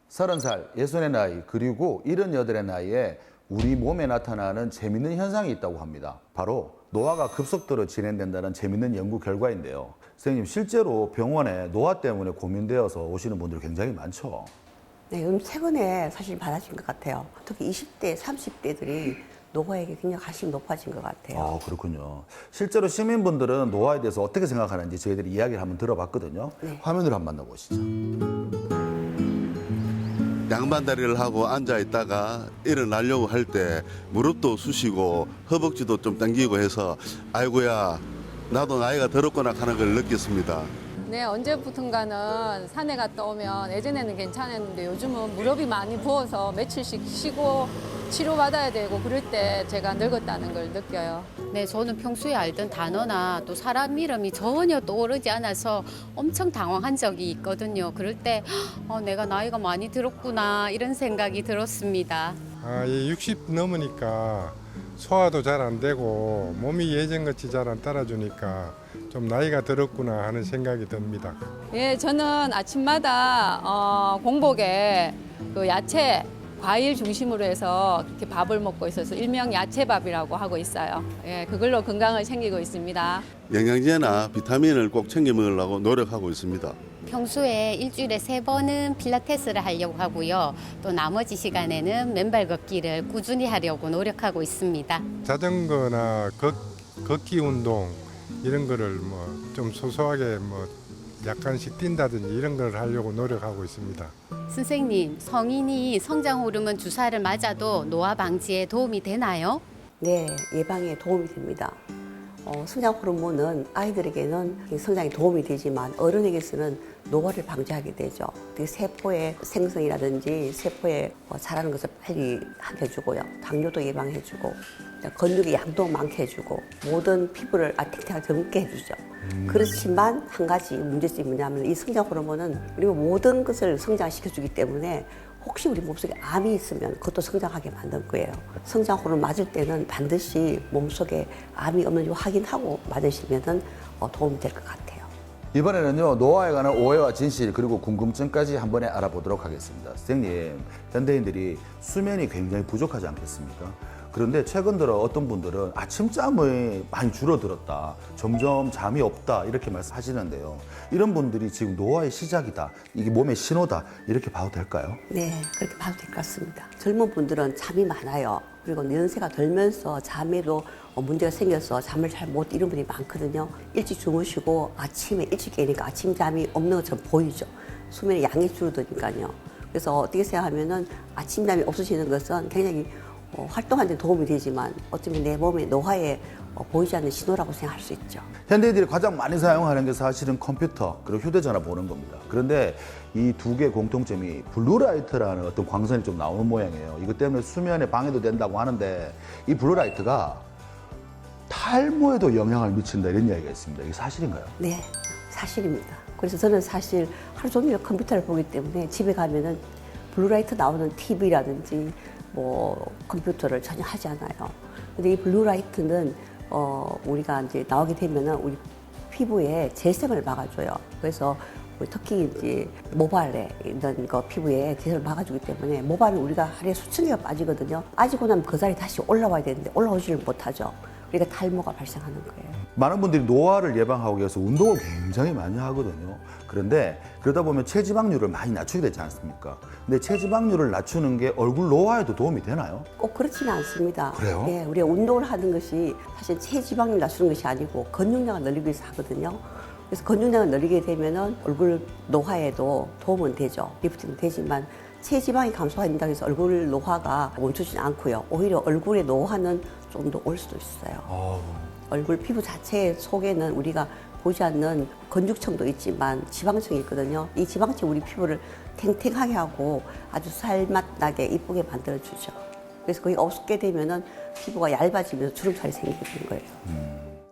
서른 살, 예순의 나이, 그리고 78의 나이에 우리 몸에 나타나는 재밌는 현상이 있다고 합니다. 바로 노화가 급속도로 진행된다는 재밌는 연구 결과인데요. 선생님, 실제로 병원에 노화 때문에 고민되어서 오시는 분들이 굉장히 많죠. 네, 최근에 사실 많아진 것 같아요. 특히 20대, 30대들이 노화에게 굉장히 관심이 높아진 것 같아요. 아, 그렇군요. 실제로 시민분들은 노화에 대해서 어떻게 생각하는지 저희들이 이야기를 한번 들어봤거든요. 네. 화면으로 한번 만나보시죠. 양반다리를 하고 앉아있다가 일어나려고 할 때 무릎도 쑤시고 허벅지도 좀 당기고 해서 아이고야 나도 나이가 들었구나 하는 걸 느꼈습니다. 네, 언제부턴가는 산에 갔다 오면 예전에는 괜찮았는데 요즘은 무릎이 많이 부어서 며칠씩 쉬고 치료받아야 되고 그럴 때 제가 늙었다는 걸 느껴요. 네, 저는 평소에 알던 단어나 또 사람 이름이 전혀 떠오르지 않아서 엄청 당황한 적이 있거든요. 그럴 때 내가 나이가 많이 들었구나 이런 생각이 들었습니다. 60 넘으니까 소화도 잘 안 되고 몸이 예전같이 잘 안 따라주니까 좀 나이가 들었구나 하는 생각이 듭니다. 예, 저는 아침마다 공복에 그 야채, 과일 중심으로 해서 이렇게 밥을 먹고 있어서 일명 야채밥이라고 하고 있어요. 예, 그걸로 건강을 챙기고 있습니다. 영양제나 비타민을 꼭 챙겨 먹으려고 노력하고 있습니다. 평소에 일주일에 3번은 필라테스를 하려고 하고요. 또 나머지 시간에는 맨발 걷기를 꾸준히 하려고 노력하고 있습니다. 자전거나 걷기 운동 이런 거를 좀 소소하게 약간씩 뛴다든지 이런 걸 하려고 노력하고 있습니다. 선생님, 성인이 성장 호르몬 주사를 맞아도 노화 방지에 도움이 되나요? 네, 예방에 도움이 됩니다. 성장 호르몬은 아이들에게는 성장에 도움이 되지만 어른에게서는 노화를 방지하게 되죠. 세포의 생성이라든지 세포의 자라는 것을 빨리 해주고요. 당뇨도 예방해주고 근육의 양도 많게 해주고 모든 피부를 탱탱하게 젊게 해주죠. 그렇지만 한 가지 문제점이 뭐냐면 이 성장 호르몬은 우리가 모든 것을 성장시켜주기 때문에 혹시 우리 몸속에 암이 있으면 그것도 성장하게 만든 거예요. 성장 호르몬 맞을 때는 반드시 몸속에 암이 없는지 확인하고 맞으시면 도움이 될 것 같아요. 이번에는요, 노화에 관한 오해와 진실 그리고 궁금증까지 한 번에 알아보도록 하겠습니다. 선생님, 현대인들이 수면이 굉장히 부족하지 않겠습니까? 그런데 최근 들어 어떤 분들은 아침잠이 많이 줄어들었다, 점점 잠이 없다 이렇게 말씀하시는데요. 이런 분들이 지금 노화의 시작이다, 이게 몸의 신호다 이렇게 봐도 될까요? 네, 그렇게 봐도 될 것 같습니다. 젊은 분들은 잠이 많아요. 그리고 연세가 들면서 잠에도 문제가 생겨서 잠을 잘 못 이루는 분이 많거든요. 일찍 주무시고 아침에 일찍 깨니까 아침잠이 없는 것처럼 보이죠. 수면의 양이 줄어드니까요. 그래서 어떻게 생각하면은 아침잠이 없으시는 것은 굉장히 활동하는 데 도움이 되지만 어쩌면 내 몸의 노화에 보이지 않는 신호라고 생각할 수 있죠. 현대인들이 가장 많이 사용하는 게 사실은 컴퓨터 그리고 휴대전화 보는 겁니다. 그런데 이 두 개의 공통점이 블루라이트라는 어떤 광선이 좀 나오는 모양이에요. 이것 때문에 수면에 방해도 된다고 하는데 이 블루라이트가 탈모에도 영향을 미친다 이런 이야기가 있습니다. 이게 사실인가요? 네, 사실입니다. 그래서 저는 사실 하루 종일 컴퓨터를 보기 때문에 집에 가면은 블루라이트 나오는 TV라든지 컴퓨터를 전혀 하지 않아요. 근데 이 블루라이트는 우리가 이제 나오게 되면은 우리 피부에 재생을 막아줘요. 그래서 특히 이제 모발에 있는 피부에 재생을 막아주기 때문에 모발은 우리가 하루에 수천 개가 빠지거든요. 빠지고 나면 그 자리에 다시 올라와야 되는데 올라오지를 못하죠. 그러니까 탈모가 발생하는 거예요. 많은 분들이 노화를 예방하기 위해서 운동을 굉장히 많이 하거든요. 그런데 그러다 보면 체지방률을 많이 낮추게 되지 않습니까? 근데 체지방률을 낮추는 게 얼굴 노화에도 도움이 되나요? 꼭 그렇지는 않습니다. 그래요? 네, 우리가 운동을 하는 것이 사실 체지방률 낮추는 것이 아니고 근육량을 늘리기 위해서 하거든요. 그래서 근육량을 늘리게 되면은 얼굴 노화에도 도움은 되죠. 리프팅은 되지만 체지방이 감소한다고 해서 얼굴 노화가 멈추지는 않고요. 오히려 얼굴의 노화는 좀 더 올 수도 있어요. 얼굴 피부 자체 속에는 우리가 보지 않는 건축층도 있지만 지방층이 있거든요. 이 지방층이 우리 피부를 탱탱하게 하고 아주 살맛나게 이쁘게 만들어주죠. 그래서 거기 없게 되면은 피부가 얇아지면서 주름살이 생기는 거예요.